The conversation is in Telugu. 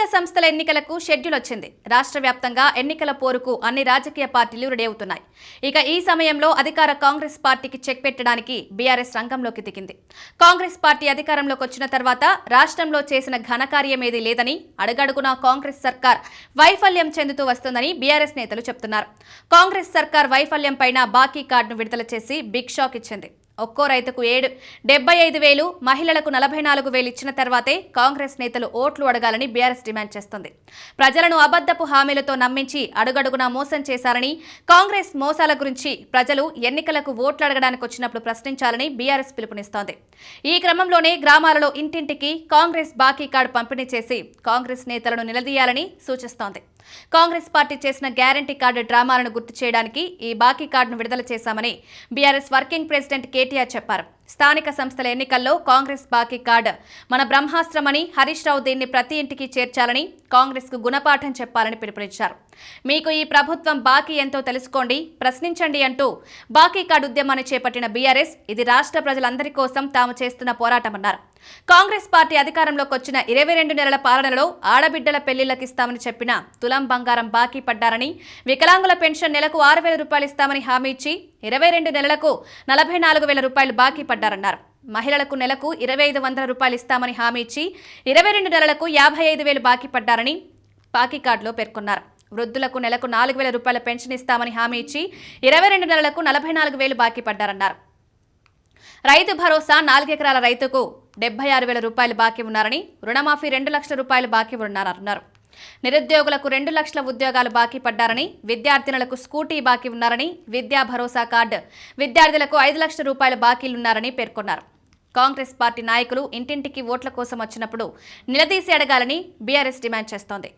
స్థానిక సంస్థల ఎన్నికలకు షెడ్యూల్ వచ్చింది. రాష్ట్ర వ్యాప్తంగా ఎన్నికల పోరుకు అన్ని రాజకీయ పార్టీలు రెడీ అవుతున్నాయి. ఇక ఈ సమయంలో అధికార కాంగ్రెస్ పార్టీకి చెక్ పెట్టడానికి బీఆర్ఎస్ రంగంలోకి దిగింది. కాంగ్రెస్ పార్టీ అధికారంలోకి వచ్చిన తర్వాత రాష్ట్రంలో చేసిన ఘనకార్యమేదీ లేదని, అడుగడుగునా కాంగ్రెస్ సర్కార్ వైఫల్యం చెందుతూ వస్తుందని బీఆర్ఎస్ నేతలు చెబుతున్నారు. కాంగ్రెస్ సర్కార్ వైఫల్యం పైన బాకీ కార్డును విడుదల చేసి బిగ్ షాక్ ఇచ్చింది. ఒక్కో రైతుకు 75,000, మహిళలకు 44,000 ఇచ్చిన తర్వాతే కాంగ్రెస్ నేతలు ఓట్లు అడగాలని బీఆర్ఎస్ డిమాండ్ చేస్తుంది. ప్రజలను అబద్ధపు హామీలతో నమ్మించి అడుగడుగునా మోసం చేశారని, కాంగ్రెస్ మోసాల గురించి ప్రజలు ఎన్నికలకు ఓట్లు అడగడానికి వచ్చినప్పుడు ప్రశ్నించాలని బీఆర్ఎస్ పిలుపునిస్తోంది. ఈ క్రమంలోనే గ్రామాలలో ఇంటింటికి కాంగ్రెస్ బాకీ కార్డు పంపిణీ చేసి కాంగ్రెస్ నేతలను నిలదీయాలని సూచిస్తోంది. కాంగ్రెస్ పార్టీ చేసిన గ్యారంటీ కార్డు డ్రామాలను గుర్తు చేయడానికి ఈ బాకీ కార్డును విడుదల చేశామని బీఆర్ఎస్ వర్కింగ్ ప్రెసిడెంట్ కేటీఆర్ చెప్పారు. స్థానిక సంస్థల ఎన్నికల్లో కాంగ్రెస్ బాకీ కార్డు మన బ్రహ్మాస్త్రమని, హరీష్ రావు దీన్ని ప్రతి ఇంటికి చేర్చాలని, కాంగ్రెస్కు గుణపాఠం చెప్పాలని పిలుపునిచ్చారు. మీకు ఈ ప్రభుత్వం బాకీ ఎంతో తెలుసుకోండి, ప్రశ్నించండి అంటూ బాకీ కార్డు ఉద్యమాన్ని చేపట్టిన బీఆర్ఎస్ ఇది రాష్ట్ర ప్రజలందరి కోసం తాము చేస్తున్న పోరాటమన్నారు. కాంగ్రెస్ పార్టీ అధికారంలోకి వచ్చిన 22 నెలల పాలనలో ఆడబిడ్డల పెళ్లిళ్లకు ఇస్తామని చెప్పిన తులం బంగారం బాకీ పడ్డారని, వికలాంగుల పెన్షన్ నెలకు 6,000 రూపాయలు ఇస్తామని హామీ ఇచ్చి 22 నెలలకు 44,000 రూపాయలు బాకీ పడ్డారన్నారు. మహిళలకు నెలకు 2,500 రూపాయలు ఇస్తామని హామీ ఇచ్చి 22 నెలలకు 55,000 బాకీ పడ్డారని బాకీ కార్డులో పేర్కొన్నారు. వృద్ధులకు నెలకు 4,000 రూపాయల పెన్షన్ ఇస్తామని హామీ ఇచ్చి 22 నెలలకు 44,000 బాకీ పడ్డారన్నారు. రైతు భరోసా 4 ఎకరాల రైతుకు 76,000 రూపాయలు బాకీ ఉన్నారని, రుణమాఫీ 2 లక్షల రూపాయలు బాకీ ఉన్నారన్నారు. నిరుద్యోగులకు 2 లక్షల ఉద్యోగాలు బాకీ పడ్డారని, విద్యార్థినులకు స్కూటీ బాకీ ఉన్నారని, విద్యా భరోసా కార్డు విద్యార్థులకు 5 లక్షల రూపాయల బాకీలున్నారని పేర్కొన్నారు. కాంగ్రెస్ పార్టీ నాయకులు ఇంటింటికి ఓట్ల కోసం వచ్చినప్పుడు నిలదీసి అడగాలని బీఆర్ఎస్ డిమాండ్ చేస్తోంది.